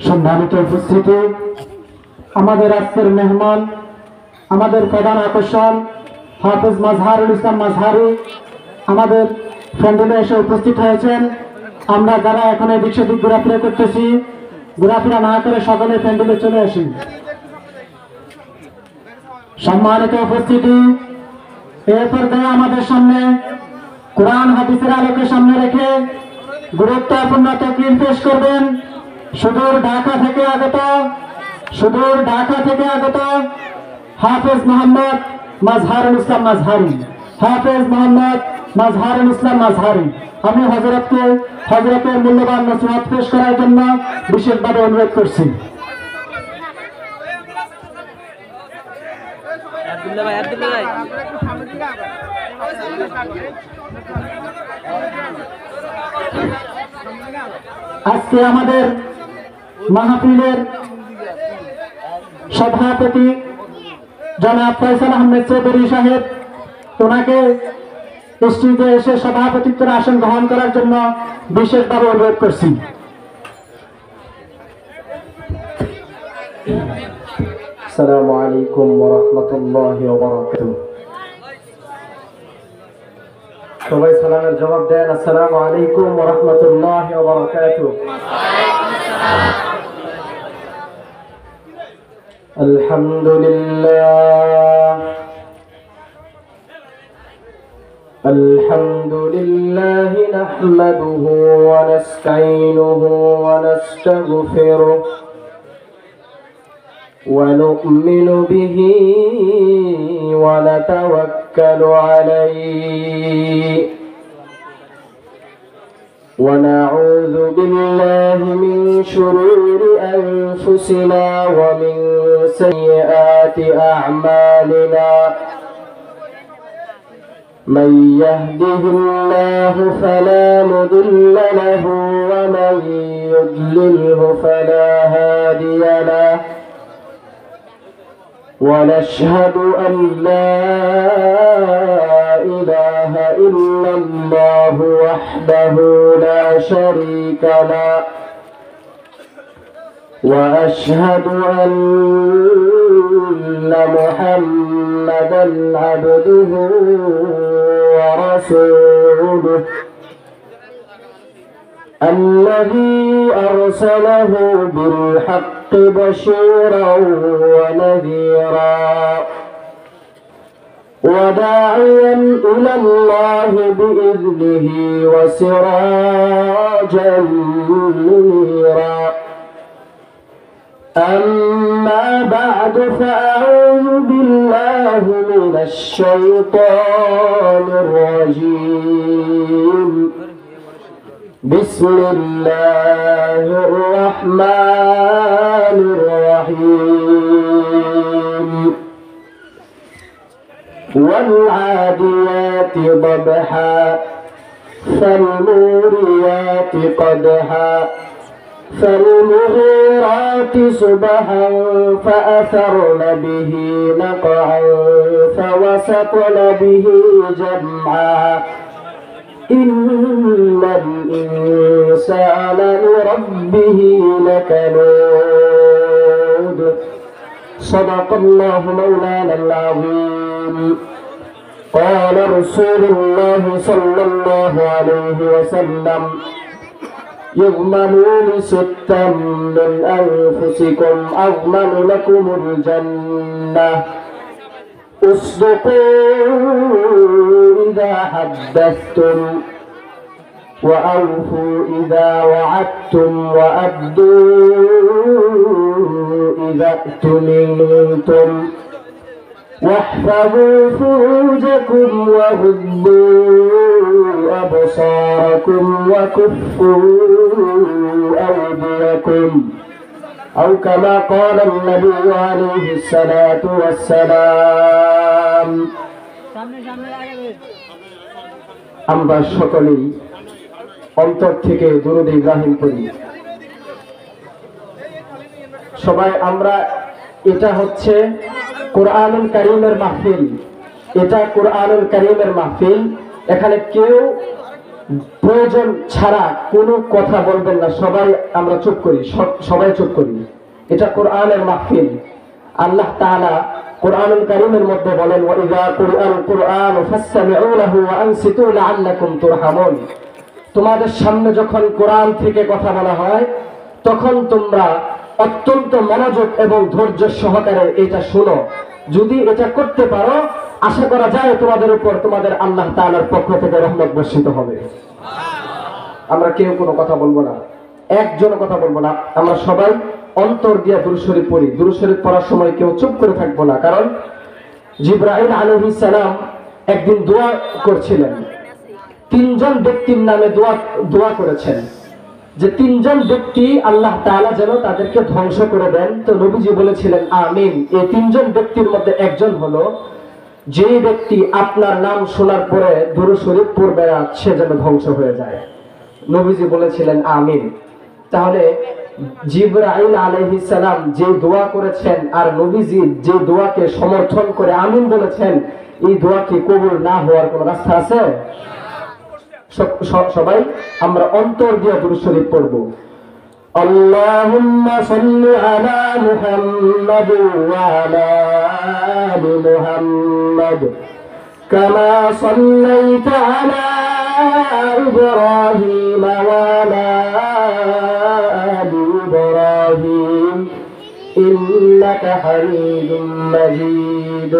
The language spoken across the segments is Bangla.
সম্মানিত উপস্থিতি, আমাদের আজকের মেহমান, আমাদের প্রধান আকর্ষণ হাফেজ মাজহারুল ইসলাম মাজহারি আমাদের প্যান্ডেলে এসে উপস্থিত হয়েছেন। আমরা যারা এখন এদিক সেদিক ঘোরাফেরা করতেছি, ঘোরাফেরা না করে সকলে প্যান্ডেলে চলে আসি। সম্মানিত উপস্থিতি, এরপর থেকে আমাদের সামনে কোরআন হাদিসের আলোকে সামনে রেখে গুরুত্বপূর্ণ তাকরীর পেশ করবেন সুদূর ঢাকা থেকে আগত হাফেজ মোহাম্মদ মাজহারুল ইসলাম মাজহারি। হাফেজ মোহাম্মদ মাজহারুল ইসলাম মাজহারি, আমি হযরতের মূল্যবান নসিহত পেশ করার জন্য বিশেষভাবে অনুরোধ করছি। আজকে আমাদের মাহফিলের সভাপতি জনাব ফয়সাল আহমেদ চৌধুরী সাহেব, ওনাকে স্টেজে এসে সভাপতিত্বের আসন গ্রহণ করার জন্য বিশেষভাবে অনুরোধ করছি। আসসালামু আলাইকুম ওয়া রাহমাতুল্লাহি ওয়া বারাকাতুহু। সবাই সালামের জবাব দেন, আসসালামু আলাইকুম ওয়া রাহমাতুল্লাহি ওয়া বারাকাতুহু। আলহামদুলিল্লাহ নাহমাদুহু ওয়া নাস্তাঈনুহু ওয়া নাস্তাগফিরুহ ونؤمن به ونتوكل عليه ونعوذ بالله من شرور أنفسنا ومن سيئات أعمالنا من يهده الله فلا مضل له ومن يضلله فلا هادي له ونشهد أن لا إله إلا الله وحده لا شريك له وأشهد أن محمدا عبده ورسوله الذي أرسله بالحق بشيرا ونذيرا وداعيا إلى الله بإذنه وسراجا منيرا. أما بعد فأعوذ بالله من الشيطان الرجيم. بسم الله الرحمن الرحيم. والعاديات ضبحا فالموريات قدحا فالمغيرات صبحا فأثرن به نقعا فوسطن به جمعا إن الإنسان لربه لكنود. صدق الله مولانا العظيم. قال رسول الله صلى الله عليه وسلم يضمنون ستا من أنفسكم أضمن لكم الجنة. اصدقوا إذا حدثتم وأوفوا إذا وعدتم وأدوا إذا اؤتمنتم واحفظوا فروجكم وغضوا أبصاركم وكفوا أيديكم أو كما قال النبي عليه الصلاة والسلام. আমরা সকলেই অন্তর থেকে দুরূদ ইব্রাহিম পড়ি। সবাই আমরা, এটা হচ্ছে কোরআনুল কারীমের মাহফিল, এটা কোরআনুল কারীমের মাহফিল। এখানে কেউ প্রয়োজন ছাড়া কোনো কথা বলবেন না, সবাই আমরা চুপ করি, সবাই চুপ করি। এটা কোরআনের মাহফিল। আল্লাহ তাআলা কোরআনুল কারীমের মধ্যে বলেন, ওয়া ইযা কুরআল কুরআন ফাসতামিউ লাহু ওয়া আনসিতু লাআল্লাকুম তুরহামুন। তোমাদের সামনে যখন কোরআন থেকে কথা বলা হয় তখন তোমরা অত্যন্ত মনোযোগ এবং ধৈর্য সহকারে এটা শোনো। যদি এটা করতে পারো আশা করা যায় তোমাদের উপর তোমাদের আল্লাহ তাআলার পক্ষ থেকে রহমত বর্ষিত হবে। আমরা কেউ কোনো কথা বলবো না, একজন কথা বলবো না, আমরা সবাই অন্তর দিয়ে দুরূদ শরীফ পড়ি। দুরূদ শরীফ পড়ার সময় কেউ চুপ করে থাকবো না, কারণ জিবরাইল আলাইহিস সালাম একদিন দোয়া করছিলেন। তিনজন ব্যক্তির নামে দোয়া করেছেন যে তিনজন ব্যক্তি আল্লাহ তাআলা যেন তাদেরকে ধ্বংস করে দেন। তো নবীজি বলেছিলেন আমিন। এই তিনজন ব্যক্তির মধ্যে একজন হলো যে ব্যক্তি আপনার নাম শোনার পরে দুরূদ শরীফ পড়বে না, সে যেন ধ্বংস হয়ে যায়। নবীজি বলেছিলেন আমিন। তাহলে জিবরাইল আলাইহিস সালাম যে দোয়া করেছেন আর নবীজি যে দোয়াকে সমর্থন করে আমিন বলেছেন, এই দোয়া কি কবুল না হওয়ার কোনো রাস্তা আছে? সবাই আমরা অন্তর দিয়ে দুরূদ শরীফ পড়ব। আল্লাহুম্মা সাল্লি আলা মুহাম্মাদ ওয়া আলা আলি মুহাম্মাদ কামা সাল্লাইতা আলা ইব্রাহিম ওয়া আলা আলি ইব্রাহিম ইন্নাকা হামিদুম মাজিদ।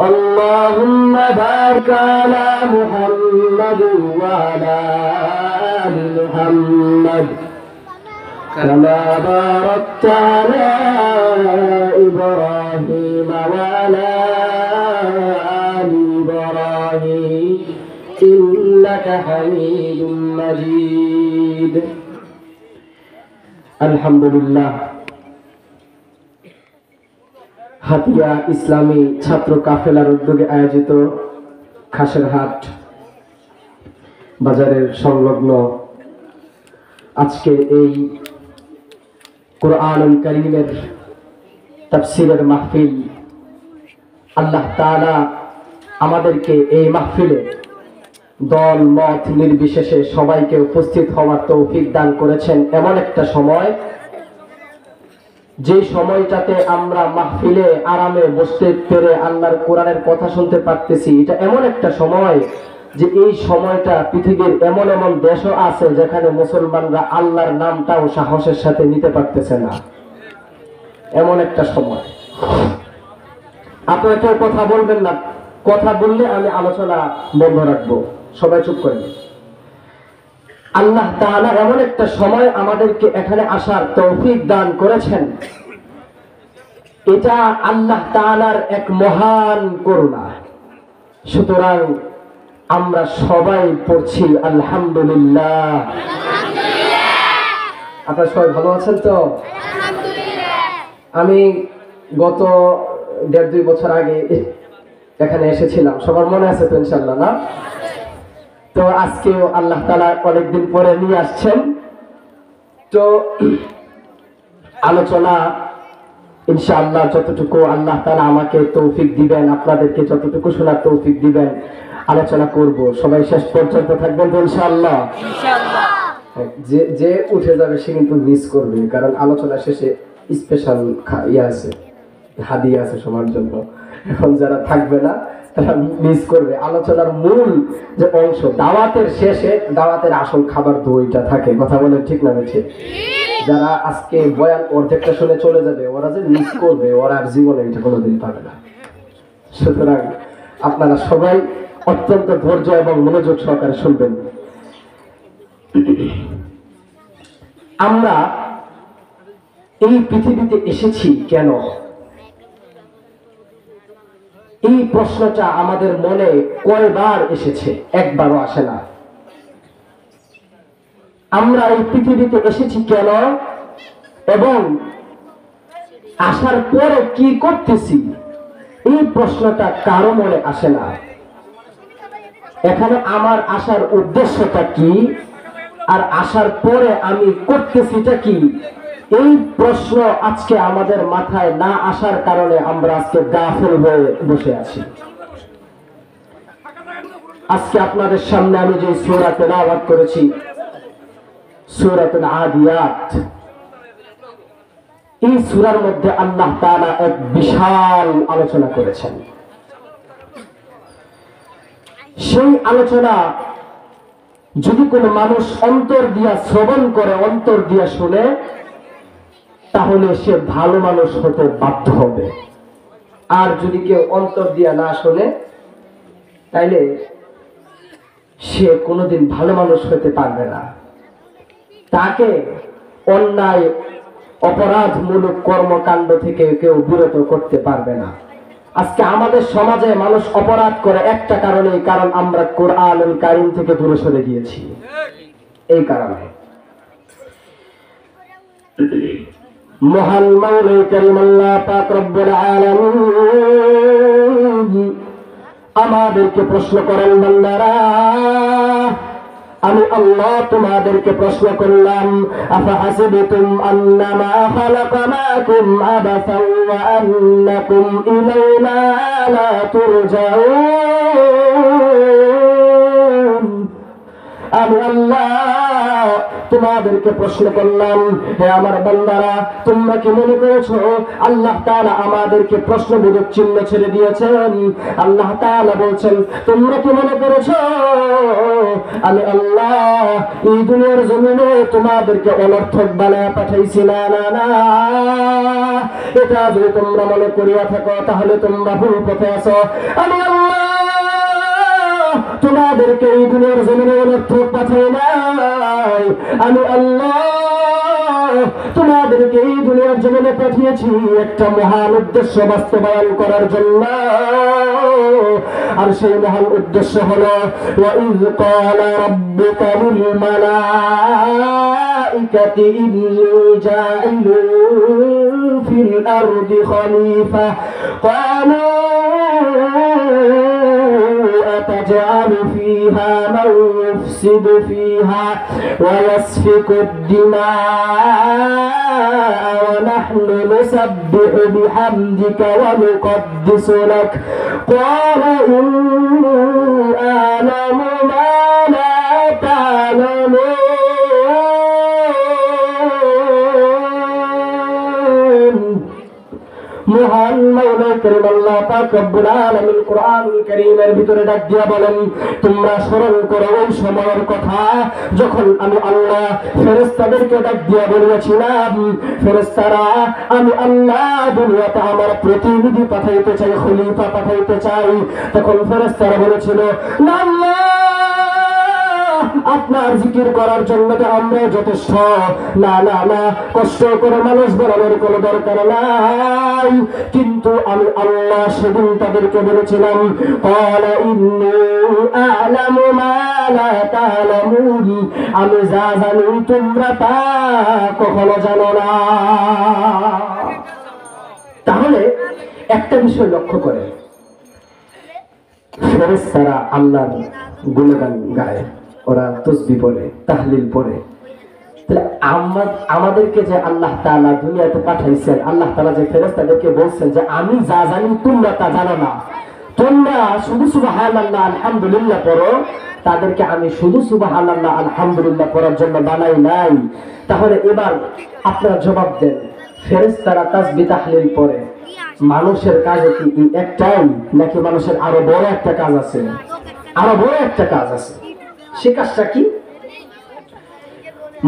اللهم بارك على محمد وعلى آل محمد كما باركت على إبراهيم وعلى آل إبراهيم إنك حميد مجيد। الحمد لله। হাতিয়া ইসলামী ছাত্র কাফেলার উদ্যোগে আয়োজিত খাসেরহাট বাজারের সংলগ্ন আজকে এই কোরআনুল কারীমের তাফসীরের মাহফিল, আল্লাহ তাআলা আমাদেরকে এই মাহফিলে দল মত নির্বিশেষে সবাইকে উপস্থিত হওয়ার তৌফিক দান করেছেন। এমন একটা সময়, যে সময়টাতে আমরা মাহফিলে আরামে বসতে পেরে আল্লাহর কোরআনের কথা শুনতে পারতেছি, এটা এমন একটা সময় যে এই সময়টা পৃথিবীর এমন এমন দেশও আছে যেখানে মুসলমানরা আল্লাহর নামটাও সাহসের সাথে নিতে পারতেছে না। এমন একটা সময়। আপনারা কেউ কথা বলবেন না, কথা বললে আমি আলোচনা বন্ধ রাখবো, সবাই চুপ করেন। আল্লাহ তাআলা এমন একটা সময় আমাদেরকে এখানে আসার তৌফিক দান করেছেন, এটা আল্লাহ তাআলার এক মহান করুণা। সুতরাং আমরা সবাই পড়ছি আলহামদুলিল্লাহ। আপনারা সবাই ভালো আছেন তো? আমি গত 1.5-2 বছর আগে এখানে এসেছিলাম, সবার মনে আছে তো ইনশাআল্লাহ? না? তো আজকেও আল্লাহ তাআলা অনেকদিন পরে নিয়ে আসছেন। তো আলোচনা ইনশাআল্লাহ যতটুকু আল্লাহ তাআলা আমাকে তৌফিক দিবেন, আপনাদেরকে যতটুকু শোনার তৌফিক দিবেন, আলোচনা করব। সবাই শেষ পর্যন্ত থাকবেন তো ইনশাআল্লাহ? ইনশাআল্লাহ। যে উঠে যাবে সে কিন্তু মিস করবে, কারণ আলোচনা শেষে স্পেশাল আছে, হাদিয়া আছে সবার জন্য। এখন যারা থাকবে না তারা মিস করবে। আলোচনার মূল যে অংশ, দাওয়াতের শেষে দাওয়াতের আসল খাবার দুইটা থাকে। কথা বলেন ঠিক না ঠিক? যারা আজকে বয়ান অর্ধেকটা শুনে চলে যাবে, ওরা যে মিস করবে, ওরা আর জীবনে এটা কোনোদিন পাবে না। সুতরাং আপনারা সবাই অত্যন্ত ধৈর্য এবং মনোযোগ সহকারে শুনবেন। আমরা এই পৃথিবীতে এসেছি কেন? এই প্রশ্নটা আমাদের মনে কয়বার এসেছে? একবারও আসে না। আমরা এই পৃথিবীতে এসেছি কেন এবং আসার পরে কি করতেছি, এই প্রশ্নটা কারো মনে আসে না। এখানে আমার আসার উদ্দেশ্যটা কি আর আসার পরে আমি করতেছিটা কি, এই প্রশ্ন আজকে আমাদের মাথায় না আসার কারণে আমরা আজকে গাফিল হয়ে বসে আছি। আজকে আপনাদের সামনে আমি যে সূরা তেলাওয়াত করেছি, সূরাতুল আদিয়াত, এই সূরার মধ্যে আল্লাহ তাআলা এক বিশাল আলোচনা করেছেন। সেই আলোচনা যদি কোনো মানুষ অন্তর দিয়া শ্রবণ করে, অন্তর দিয়া শুনে, তাহলে সে ভালো মানুষ হতে বাধ্য হবে। আর যদি কেউ অন্তর দিয়া না শুনে, তাইলে সে কোনোদিন ভালো মানুষ হতে পারবে না। তাকে অন্যায় অপরাধমূলক কর্মকাণ্ড থেকে কেউ বিরত করতে পারবে না। আজকে আমাদের সমাজে মানুষ অপরাধ করে একটা কারণে, কারণ আমরা কোরআনুল কারীম থেকে দূরে সরে গিয়েছি। এই কারণে মহান মাওলাই কারীম আল্লাহ পাক রব্বুল আলামিন আমাদেরকে প্রশ্ন করেন, বান্দারা আমি আল্লাহ তোমাদেরকে প্রশ্ন করলাম, আফাহাসিবতুম আন্নামা খালাকনাকুম আবাসান ওয়া আন্নাকুম ইলাইনা লা তুরজাউন। আমি আল্লাহ তোমাদেরকে প্রশ্ন করলাম, হে আমার বান্দারা, তোমরা কি মনে করেছো আল্লাহ তাআলা আমাদেরকে প্রশ্নবোধক চিহ্ন ছেড়ে দিয়েছেন? আল্লাহ তাআলা বলছেন, তোমরা কি মনে করেছো আমি আল্লাহ এই দুনিয়ার জমিনে তোমাদেরকে অনর্থক বানায় পাঠাইছি? না না না, এটা যদি তোমরা মনে করিয়া থাকো তাহলে তোমরা ভুল পথে আছো। আমি আল্লাহ তোমাদেরকে এই দুনিয়ার জমিনে অনর্থক পাঠাই নাই। আমি আল্লাহ তোমাদেরকে এই দুনিয়ার জমিনে পাঠিয়েছি একটা মহান উদ্দেশ্য বাস্তবায়ন করার জন্য। আর সেই মহান উদ্দেশ্য হলো, ওয়াইয ক্বালা রাব্বুকা লিল মালাইকাতি ইন্নী জাইলুন ফিল আরদি খলিফা ক্বালু أتجعل فيها من يفسد فيها ويسفك الدماء ونحن نسبح بحمدك ونقدس لك قال إني أعلم ما لا تعلمون। মহান মাওলাই কারীম আল্লাহ পাক রব্বুল আলামিন কোরআনুল কারীমের ভিতরে ডাক দিয়া বলেন, তোমরা স্মরণ করো ওই সময়ের কথা যখন আমি আল্লাহ ফেরেশতাদেরকে ডাক দিয়া বলেছিলাম, ফেরেশতারা আমি আল্লাহ দুনিয়াতে আমার প্রতিনিধি পাঠাইতে চাই, খলিফা পাঠাইতে চাই। তখন ফেরেশতারা বলেছিল, না আল্লাহ, আপনার জিকির করার জন্য তো আমরা যথেষ্ট। না না না, কষ্ট করে মানুষ বানানোর কোনো দরকার নাই। কিন্তু আমি আল্লাহ সেদিন তাদেরকে বলেছিলাম, ক্বালা ইন্নী আ'লামু মা লা তা'লামুন, আমি যা জানি তোমরা তা কখনো জানো না। তাহলে একটা বিষয় লক্ষ্য করে, ফেরেশতারা আল্লাহর গুণগান গায়, ওরা তাসবিহ পড়ে, তাহলিল পড়ে। তাহলে আমাদেরকে যে আল্লাহ তাআলা দুনিয়াতে পাঠাইছেন, আল্লাহ তাআলা যে ফেরেশতাদেরকে বলছেন যে আমি যা জানি তোমরা তা জানো না, তোমরা শুধু সুবহানাল্লাহ আলহামদুলিল্লাহ পড়ো, তাদেরকে আমি শুধু সুবহানাল্লাহ আলহামদুলিল্লাহ পড়ার জন্য বানাই নাই। তাহলে এবার আপনারা জবাব দেন, ফেরেশতারা তাসবিহ তাহলিল পড়ে, মানুষের কাজ কি একটাই, নাকি মানুষের আরো বড় একটা কাজ আছে? আরো বড় একটা কাজ আছে। সে কাজটা কি?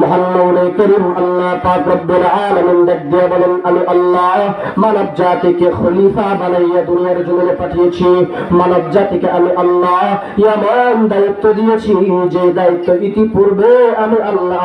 মহান মাওলাই কারীম আল্লাহ পাক রব্বুল আলামিন ডাক দিয়ে বলেন, আমি আল্লাহ মানব জাতিকে খলিফা বানাইয়া দুনিয়ার জমিনে পাঠিয়েছি। মানব জাতিকে আমি আল্লাহ এমন দায়িত্ব দিয়েছি যে দায়িত্ব ইতিপূর্বে আমি আল্লাহ